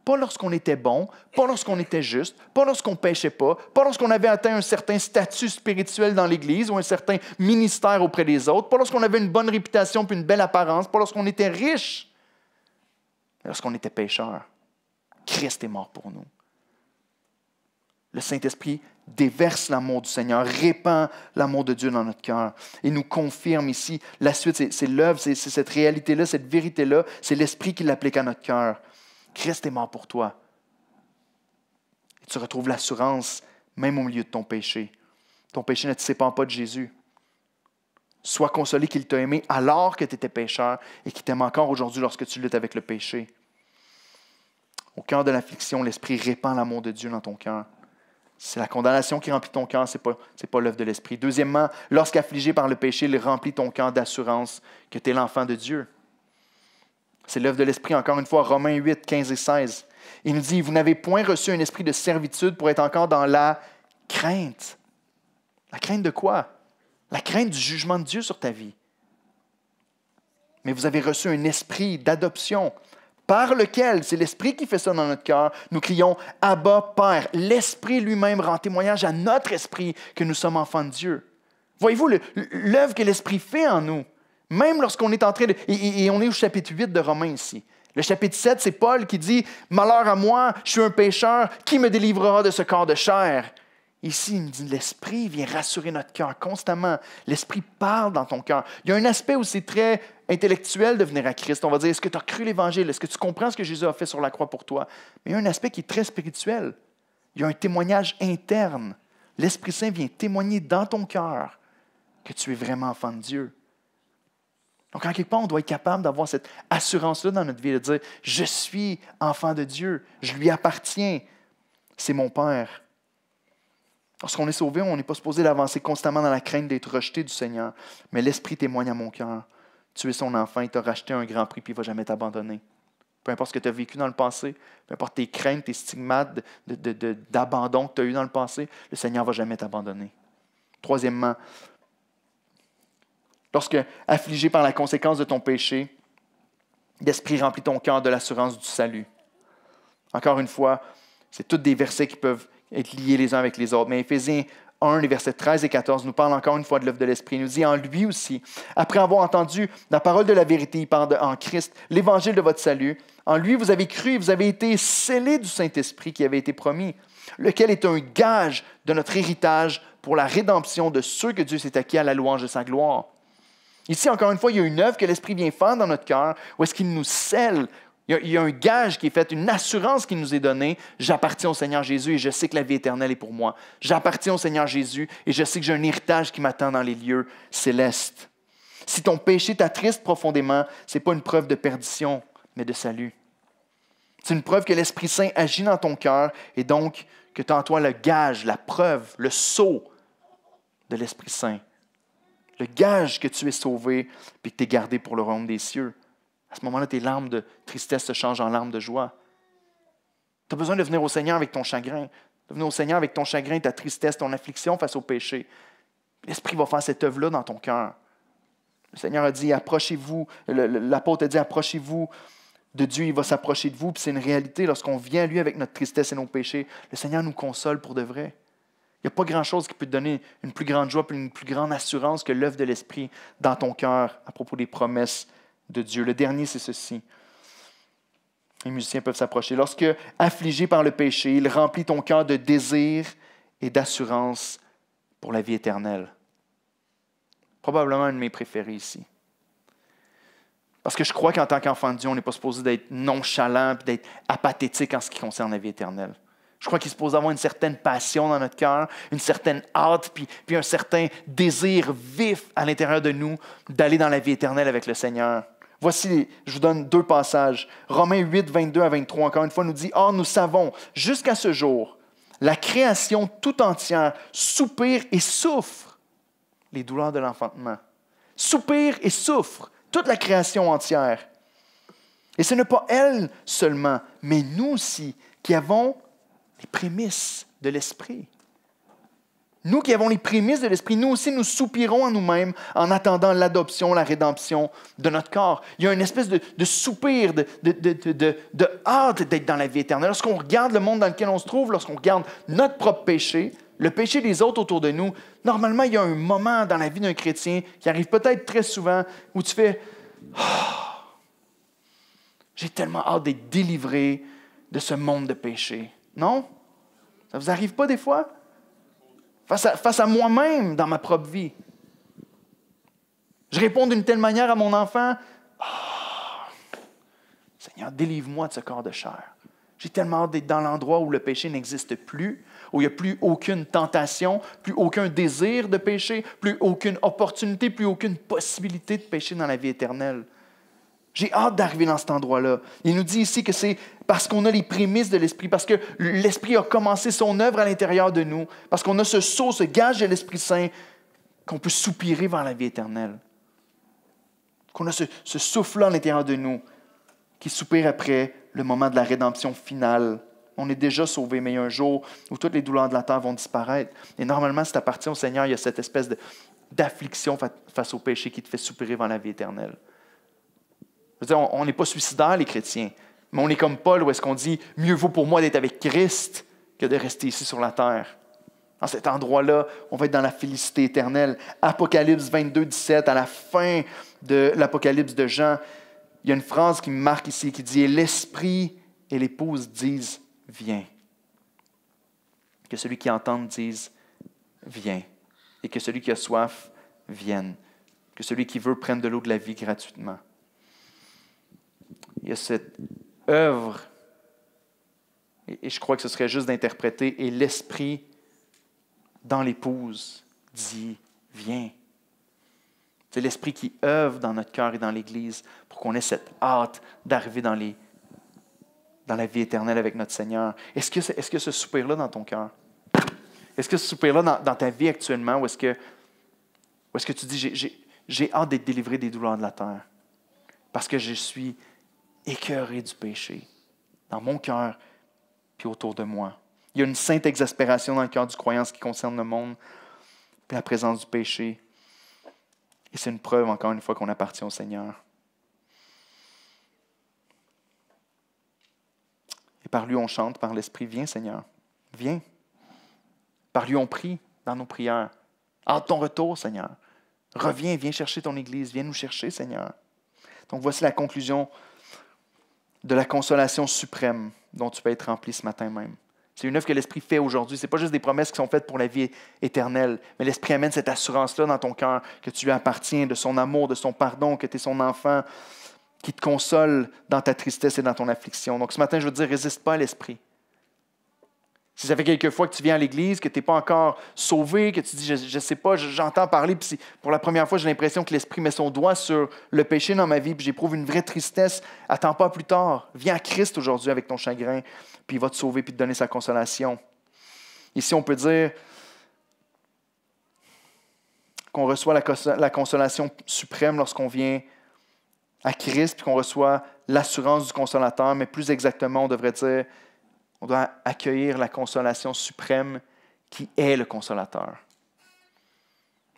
pas lorsqu'on était bon, pas lorsqu'on était juste, pas lorsqu'on ne péchait pas lorsqu'on avait atteint un certain statut spirituel dans l'Église ou un certain ministère auprès des autres, pas lorsqu'on avait une bonne réputation puis une belle apparence, pas lorsqu'on était riche, mais lorsqu'on était pécheur. Christ est mort pour nous. Le Saint-Esprit déverse l'amour du Seigneur, répand l'amour de Dieu dans notre cœur et nous confirme ici. La suite, c'est l'œuvre, c'est cette réalité-là, cette vérité-là, c'est l'Esprit qui l'applique à notre cœur. Christ est mort pour toi. Et tu retrouves l'assurance même au milieu de ton péché. Ton péché ne te sépare pas de Jésus. Sois consolé qu'il t'a aimé alors que tu étais pécheur et qu'il t'aime encore aujourd'hui lorsque tu luttes avec le péché. Au cœur de l'affliction, l'Esprit répand l'amour de Dieu dans ton cœur. C'est la condamnation qui remplit ton cœur, ce n'est pas l'œuvre de l'Esprit. Deuxièmement, lorsqu'affligé par le péché, il remplit ton cœur d'assurance que tu es l'enfant de Dieu. C'est l'œuvre de l'Esprit, encore une fois, Romains 8, 15 et 16. Il nous dit, vous n'avez point reçu un esprit de servitude pour être encore dans la crainte. La crainte de quoi? La crainte du jugement de Dieu sur ta vie. Mais vous avez reçu un esprit d'adoption par lequel, c'est l'Esprit qui fait ça dans notre cœur, nous crions « Abba, Père ». L'Esprit lui-même rend témoignage à notre esprit que nous sommes enfants de Dieu. Voyez-vous l'œuvre que l'Esprit fait en nous, même lorsqu'on est en train de... Et on est au chapitre 8 de Romains ici. Le chapitre 7, c'est Paul qui dit « Malheur à moi, je suis un pécheur, qui me délivrera de ce corps de chair ?» Ici, il me dit, l'Esprit vient rassurer notre cœur constamment. L'Esprit parle dans ton cœur. Il y a un aspect où c'est très intellectuel de venir à Christ. On va dire, est-ce que tu as cru l'Évangile? Est-ce que tu comprends ce que Jésus a fait sur la croix pour toi? Mais il y a un aspect qui est très spirituel. Il y a un témoignage interne. L'Esprit Saint vient témoigner dans ton cœur que tu es vraiment enfant de Dieu. Donc, en quelque part, on doit être capable d'avoir cette assurance-là dans notre vie, de dire, je suis enfant de Dieu, je lui appartiens, c'est mon Père. Lorsqu'on est sauvé, on n'est pas supposé d'avancer constamment dans la crainte d'être rejeté du Seigneur. Mais l'Esprit témoigne à mon cœur. Tu es son enfant, il t'a racheté un grand prix, puis il ne va jamais t'abandonner. Peu importe ce que tu as vécu dans le passé, peu importe tes craintes, tes stigmates d'abandon que tu as eu dans le passé, le Seigneur ne va jamais t'abandonner. Troisièmement, lorsque, affligé par la conséquence de ton péché, l'Esprit remplit ton cœur de l'assurance du salut. Encore une fois, c'est tous des versets qui peuvent être liés les uns avec les autres. Mais Éphésiens 1, les versets 13 et 14 nous parlent encore une fois de l'œuvre de l'Esprit. Il nous dit, en lui aussi, après avoir entendu la parole de la vérité, il parle en Christ, l'évangile de votre salut, en lui vous avez cru et vous avez été scellés du Saint-Esprit qui avait été promis, lequel est un gage de notre héritage pour la rédemption de ceux que Dieu s'est acquis à la louange de sa gloire. Ici, encore une fois, il y a une œuvre que l'Esprit vient faire dans notre cœur, où est-ce qu'il nous scelle. Il y a un gage qui est fait, une assurance qui nous est donnée. J'appartiens au Seigneur Jésus et je sais que la vie éternelle est pour moi. J'appartiens au Seigneur Jésus et je sais que j'ai un héritage qui m'attend dans les lieux célestes. Si ton péché t'attriste profondément, ce n'est pas une preuve de perdition, mais de salut. C'est une preuve que l'Esprit Saint agit dans ton cœur et donc que tu as en toi le gage, la preuve, le sceau de l'Esprit Saint. Le gage que tu es sauvé et que tu es gardé pour le royaume des cieux. À ce moment-là, tes larmes de tristesse se changent en larmes de joie. Tu as besoin de venir au Seigneur avec ton chagrin. De venir au Seigneur avec ton chagrin, ta tristesse, ton affliction face au péché. L'Esprit va faire cette œuvre-là dans ton cœur. Le Seigneur a dit, approchez-vous. L'apôtre a dit, approchez-vous de Dieu, il va s'approcher de vous. Puis c'est une réalité, lorsqu'on vient à lui avec notre tristesse et nos péchés, le Seigneur nous console pour de vrai. Il n'y a pas grand-chose qui peut te donner une plus grande joie et une plus grande assurance que l'œuvre de l'Esprit dans ton cœur à propos des promesses de Dieu. Le dernier, c'est ceci. Les musiciens peuvent s'approcher. Lorsque, affligé par le péché, il remplit ton cœur de désir et d'assurance pour la vie éternelle. Probablement un de mes préférés ici. Parce que je crois qu'en tant qu'enfant de Dieu, on n'est pas supposé d'être nonchalant et d'être apathétique en ce qui concerne la vie éternelle. Je crois qu'il est supposé avoir une certaine passion dans notre cœur, une certaine hâte, puis un certain désir vif à l'intérieur de nous d'aller dans la vie éternelle avec le Seigneur. Voici, je vous donne 2 passages. Romains 8, 22 à 23, encore une fois, nous dit « Or, nous savons, jusqu'à ce jour, la création tout entière soupire et souffre les douleurs de l'enfantement. Soupire et souffre, toute la création entière. Et ce n'est pas elle seulement, mais nous aussi, qui avons les prémices de l'Esprit. Nous qui avons les prémices de l'Esprit, nous aussi, nous soupirons en nous-mêmes en attendant l'adoption, la rédemption de notre corps. Il y a une espèce de soupir, de hâte d'être dans la vie éternelle. Lorsqu'on regarde le monde dans lequel on se trouve, lorsqu'on regarde notre propre péché, le péché des autres autour de nous, normalement, il y a un moment dans la vie d'un chrétien qui arrive peut-être très souvent où tu fais « J'ai tellement hâte d'être délivré de ce monde de péché. » Non? Ça ne vous arrive pas des fois? Face à moi-même dans ma propre vie. Je réponds d'une telle manière à mon enfant, Seigneur, délivre-moi de ce corps de chair. J'ai tellement hâte d'être dans l'endroit où le péché n'existe plus, où il n'y a plus aucune tentation, plus aucun désir de pécher, plus aucune opportunité, plus aucune possibilité de pécher dans la vie éternelle. J'ai hâte d'arriver dans cet endroit-là. Il nous dit ici que c'est parce qu'on a les prémices de l'Esprit, parce que l'Esprit a commencé son œuvre à l'intérieur de nous, parce qu'on a ce sceau, ce gage de l'Esprit Saint, qu'on peut soupirer vers la vie éternelle. Qu'on a ce souffle-là à l'intérieur de nous, qui soupire après le moment de la rédemption finale. On est déjà sauvés, mais il y a un jour où toutes les douleurs de la terre vont disparaître. Et normalement, si tu appartiens au Seigneur, il y a cette espèce d'affliction face au péché qui te fait soupirer vers la vie éternelle. Je veux dire, on n'est pas suicidaires, les chrétiens. Mais on est comme Paul où est-ce qu'on dit « Mieux vaut pour moi d'être avec Christ que de rester ici sur la terre. » Dans cet endroit-là, on va être dans la félicité éternelle. Apocalypse 22, 17, à la fin de l'Apocalypse de Jean, il y a une phrase qui me marque ici qui dit « Et l'Esprit et l'épouse disent « Viens. » Que celui qui entend dise « Viens. » Et que celui qui a soif vienne. Que celui qui veut prenne de l'eau de la vie gratuitement. Il y a cette œuvre, et je crois que ce serait juste d'interpréter, et l'Esprit dans l'épouse dit « Viens ». C'est l'Esprit qui œuvre dans notre cœur et dans l'Église pour qu'on ait cette hâte d'arriver dans la vie éternelle avec notre Seigneur. Est-ce que ce soupir-là dans ton cœur? Est-ce que ce soupir-là dans ta vie actuellement, ou est-ce que tu dis « J'ai hâte d'être délivré des douleurs de la terre parce que je suis écœuré du péché dans mon cœur puis autour de moi. » Il y a une sainte exaspération dans le cœur du croyant, ce qui concerne le monde, puis la présence du péché. Et c'est une preuve, encore une fois, qu'on appartient au Seigneur. Et par lui, on chante, par l'Esprit, « Viens, Seigneur, viens. » Par lui, on prie dans nos prières. « Hâte ton retour, Seigneur. Reviens, viens chercher ton Église, viens nous chercher, Seigneur. » Donc, voici la conclusion de la consolation suprême dont tu peux être rempli ce matin même. C'est une œuvre que l'Esprit fait aujourd'hui. Ce n'est pas juste des promesses qui sont faites pour la vie éternelle, mais l'Esprit amène cette assurance-là dans ton cœur que tu lui appartiens, de son amour, de son pardon, que tu es son enfant, qui te console dans ta tristesse et dans ton affliction. Donc ce matin, je veux te dire, résiste pas à l'Esprit. Si ça fait quelques fois que tu viens à l'Église, que tu n'es pas encore sauvé, que tu dis, je ne sais pas, j'entends parler, puis pour la première fois, j'ai l'impression que l'Esprit met son doigt sur le péché dans ma vie, puis j'éprouve une vraie tristesse, attends pas plus tard. Viens à Christ aujourd'hui avec ton chagrin, puis il va te sauver, puis te donner sa consolation. Ici, on peut dire qu'on reçoit la consolation suprême lorsqu'on vient à Christ, puis qu'on reçoit l'assurance du consolateur, mais plus exactement, on devrait dire, on doit accueillir la consolation suprême qui est le consolateur.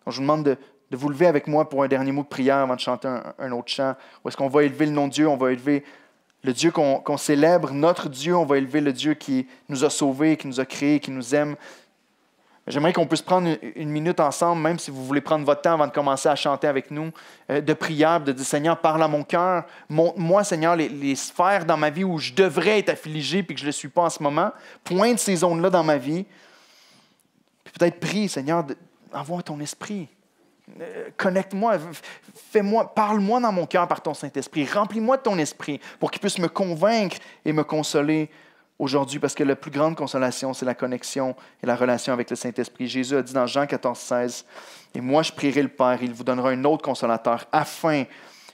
Donc, je vous demande de vous lever avec moi pour un dernier mot de prière avant de chanter un autre chant. Où est-ce qu'on va élever le nom de Dieu? On va élever le Dieu qu'on célèbre, notre Dieu. On va élever le Dieu qui nous a sauvés, qui nous a créés, qui nous aime. J'aimerais qu'on puisse prendre une minute ensemble, même si vous voulez prendre votre temps avant de commencer à chanter avec nous, de prière, de dire « Seigneur, parle à mon cœur. Montre-moi, Seigneur, les sphères dans ma vie où je devrais être affligé puis que je ne le suis pas en ce moment. Pointe ces zones-là dans ma vie. Puis peut-être prie, Seigneur, envoie ton esprit. Connecte-moi, parle-moi dans mon cœur par ton Saint-Esprit. Remplis-moi de ton esprit pour qu'il puisse me convaincre et me consoler aujourd'hui, parce que la plus grande consolation, c'est la connexion et la relation avec le Saint-Esprit. Jésus a dit dans Jean 14, 16, « Et moi, je prierai le Père, il vous donnera un autre consolateur, afin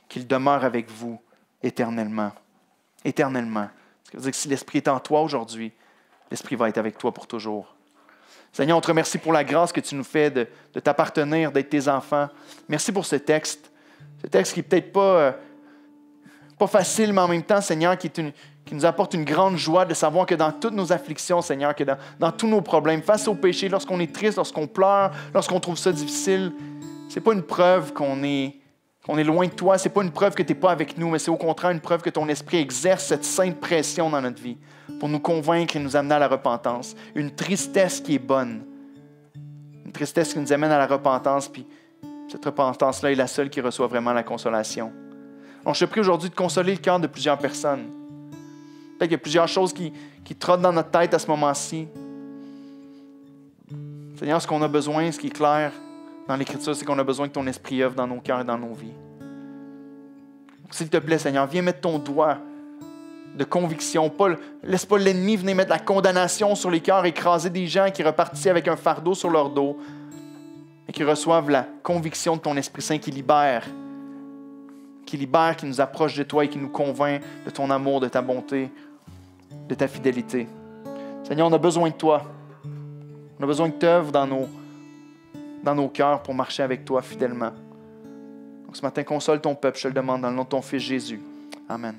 qu'il demeure avec vous éternellement. » Éternellement. Ça veut dire que si l'Esprit est en toi aujourd'hui, l'Esprit va être avec toi pour toujours. Seigneur, on te remercie pour la grâce que tu nous fais de t'appartenir, d'être tes enfants. Merci pour ce texte qui n'est peut-être pas facile, mais en même temps, Seigneur, qui nous apporte une grande joie de savoir que dans toutes nos afflictions, Seigneur, que dans tous nos problèmes, face au péché, lorsqu'on est triste, lorsqu'on pleure, lorsqu'on trouve ça difficile, ce n'est pas une preuve qu'on est loin de toi, ce n'est pas une preuve que tu n'es pas avec nous, mais c'est au contraire une preuve que ton Esprit exerce cette sainte pression dans notre vie pour nous convaincre et nous amener à la repentance. Une tristesse qui est bonne, une tristesse qui nous amène à la repentance, puis cette repentance-là est la seule qui reçoit vraiment la consolation. Donc, je te prie aujourd'hui de consoler le cœur de plusieurs personnes. Peut-être qu'il y a plusieurs choses qui trottent dans notre tête à ce moment-ci. Seigneur, ce qu'on a besoin, ce qui est clair dans l'Écriture, c'est qu'on a besoin que ton Esprit œuvre dans nos cœurs et dans nos vies. Donc, s'il te plaît, Seigneur, viens mettre ton doigt de conviction. Laisse pas l'ennemi venir mettre la condamnation sur les cœurs, écraser des gens qui repartissent avec un fardeau sur leur dos et qui reçoivent la conviction de ton Esprit Saint qui libère, qui nous approche de toi et qui nous convainc de ton amour, de ta bonté, de ta fidélité. Seigneur, on a besoin de toi. On a besoin que tu œuvres dans nos cœurs pour marcher avec toi fidèlement. Donc ce matin, console ton peuple, je te le demande dans le nom de ton Fils Jésus. Amen.